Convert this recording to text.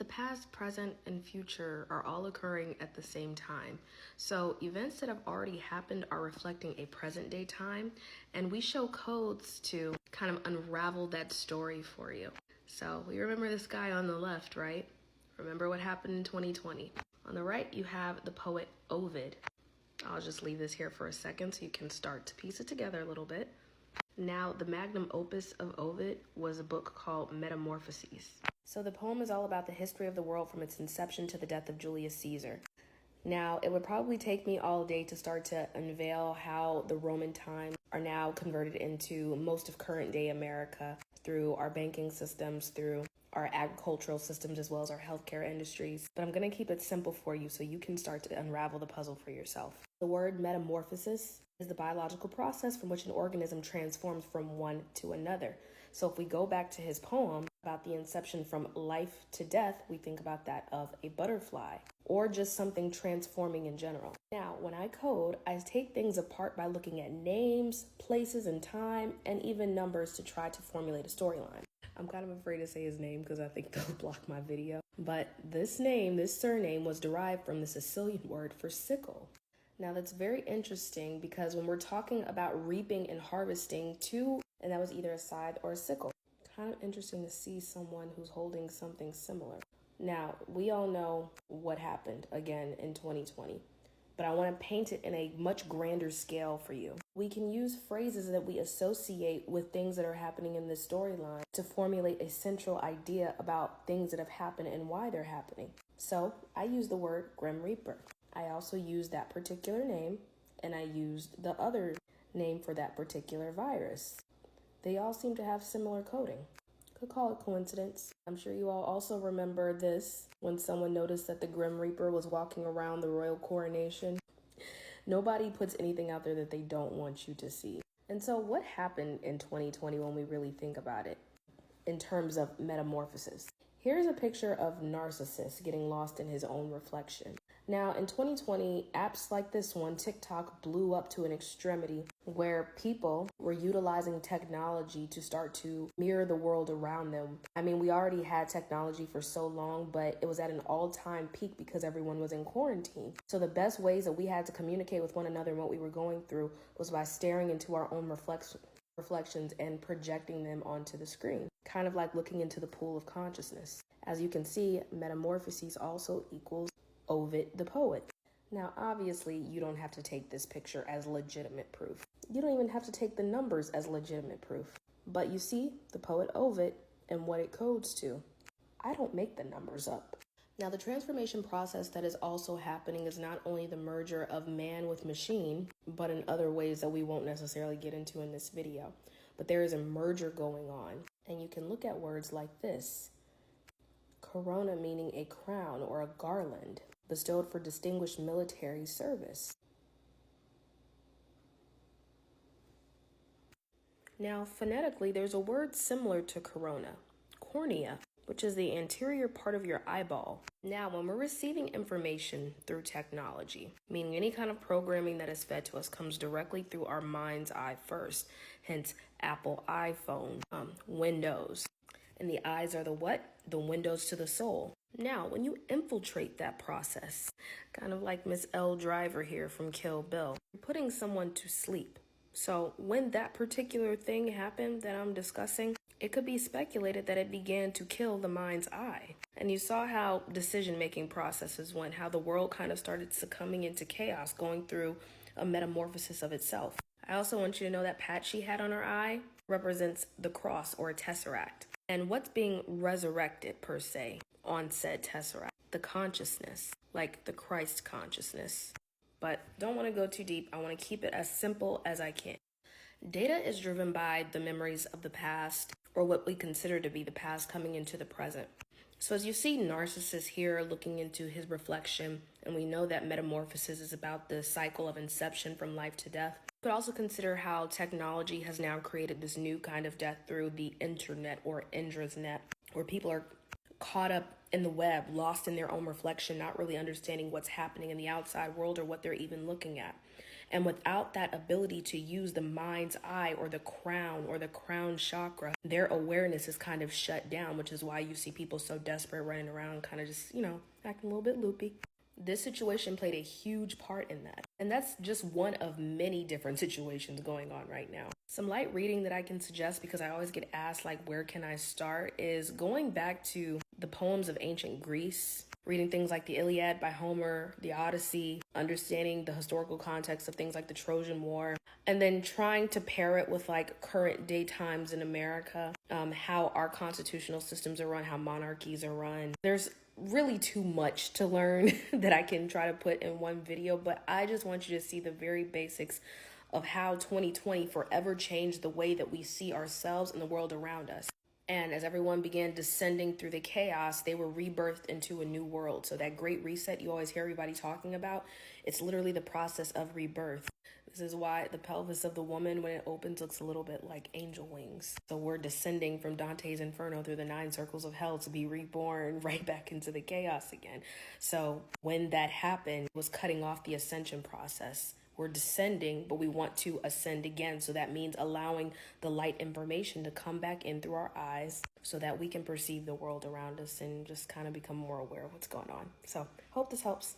past, present, and future are all occurring at the same time. So events that have already happened are reflecting a present day time, and we show codes to kind of unravel that story for you. So we remember this guy on the left, right? Remember what happened in 2020. On the right, you have the poet Ovid. I'll just leave this here for a second so you can start to piece it together a little bit. Now, the magnum opus of Ovid was a book called Metamorphoses. So the poem is all about the history of the world from its inception to the death of Julius Caesar. Now, it would probably take me all day to start to unveil how the Roman times are now converted into most of current day America through our banking systems, through our agricultural systems, as well as our healthcare industries. But I'm going to keep it simple for you so you can start to unravel the puzzle for yourself. The word metamorphosis is the biological process from which an organism transforms from one to another. So if we go back to his poem about the inception from life to death, we think about that of a butterfly or just something transforming in general. Now, when I code, I take things apart by looking at names, places, and time, and even numbers to try to formulate a storyline. I'm kind of afraid to say his name because I think they'll block my video. But this surname was derived from the Sicilian word for sickle. Now that's very interesting because when we're talking about reaping and harvesting and that was either a scythe or a sickle. Kind of interesting to see someone who's holding something similar. Now, we all know what happened again in 2020, but I want to paint it in a much grander scale for you. We can use phrases that we associate with things that are happening in this storyline to formulate a central idea about things that have happened and why they're happening. So I use the word Grim Reaper. I also used that particular name, and I used the other name for that particular virus. They all seem to have similar coding. Could call it coincidence. I'm sure you all also remember this when someone noticed that the Grim Reaper was walking around the royal coronation. Nobody puts anything out there that they don't want you to see. And so what happened in 2020 when we really think about it in terms of metamorphosis? Here's a picture of Narcissus getting lost in his own reflection. Now, in 2020, apps like this one, TikTok, blew up to an extremity where people were utilizing technology to start to mirror the world around them. I mean, we already had technology for so long, but it was at an all-time peak because everyone was in quarantine. So the best ways that we had to communicate with one another and what we were going through was by staring into our own reflections and projecting them onto the screen, kind of like looking into the pool of consciousness. As you can see, metamorphoses also equals Ovid the poet. Now, obviously, you don't have to take this picture as legitimate proof. You don't even have to take the numbers as legitimate proof. But you see the poet Ovid and what it codes to. I don't make the numbers up. Now, the transformation process that is also happening is not only the merger of man with machine, but in other ways that we won't necessarily get into in this video. But there is a merger going on, and you can look at words like this. Corona meaning a crown or a garland bestowed for distinguished military service. Now, phonetically, there's a word similar to corona, cornea, which is the anterior part of your eyeball. Now, when we're receiving information through technology, meaning any kind of programming that is fed to us comes directly through our mind's eye first, hence Apple iPhone, Windows. And the eyes are the what? The windows to the soul. Now, when you infiltrate that process, kind of like Miss L. Driver here from Kill Bill, you're putting someone to sleep. So when that particular thing happened that I'm discussing, it could be speculated that it began to kill the mind's eye. And you saw how decision-making processes went, how the world kind of started succumbing into chaos, going through a metamorphosis of itself. I also want you to know that patch she had on her eye represents the cross or a tesseract. And what's being resurrected, per se, on said tesseract? The consciousness, like the Christ consciousness. But don't want to go too deep. I want to keep it as simple as I can. Data is driven by the memories of the past, or what we consider to be the past coming into the present. So as you see Narcissus here looking into his reflection, and we know that metamorphosis is about the cycle of inception from life to death, you could also consider how technology has now created this new kind of death through the internet or Indra's net, where people are caught up in the web, lost in their own reflection, not really understanding what's happening in the outside world or what they're even looking at. And without that ability to use the mind's eye or the crown chakra, their awareness is kind of shut down, which is why you see people so desperate running around, kind of just, acting a little bit loopy. This situation played a huge part in that. And that's just one of many different situations going on right now. Some light reading that I can suggest, because I always get asked, like, where can I start, is going back to the poems of ancient Greece, reading things like the Iliad by Homer, the Odyssey, understanding the historical context of things like the Trojan War, and then trying to pair it with like current day times in America, how our constitutional systems are run, how monarchies are run. There's really too much to learn that I can try to put in one video, but I just want you to see the very basics of how 2020 forever changed the way that we see ourselves and the world around us. And as everyone began descending through the chaos, they were rebirthed into a new world. So that great reset you always hear everybody talking about, it's literally the process of rebirth. This is why the pelvis of the woman, when it opens, looks a little bit like angel wings. So we're descending from Dante's Inferno through the 9 circles of hell to be reborn right back into the chaos again. So when that happened, it was cutting off the ascension process. We're descending, but we want to ascend again. So that means allowing the light information to come back in through our eyes so that we can perceive the world around us and just kind of become more aware of what's going on. So hope this helps.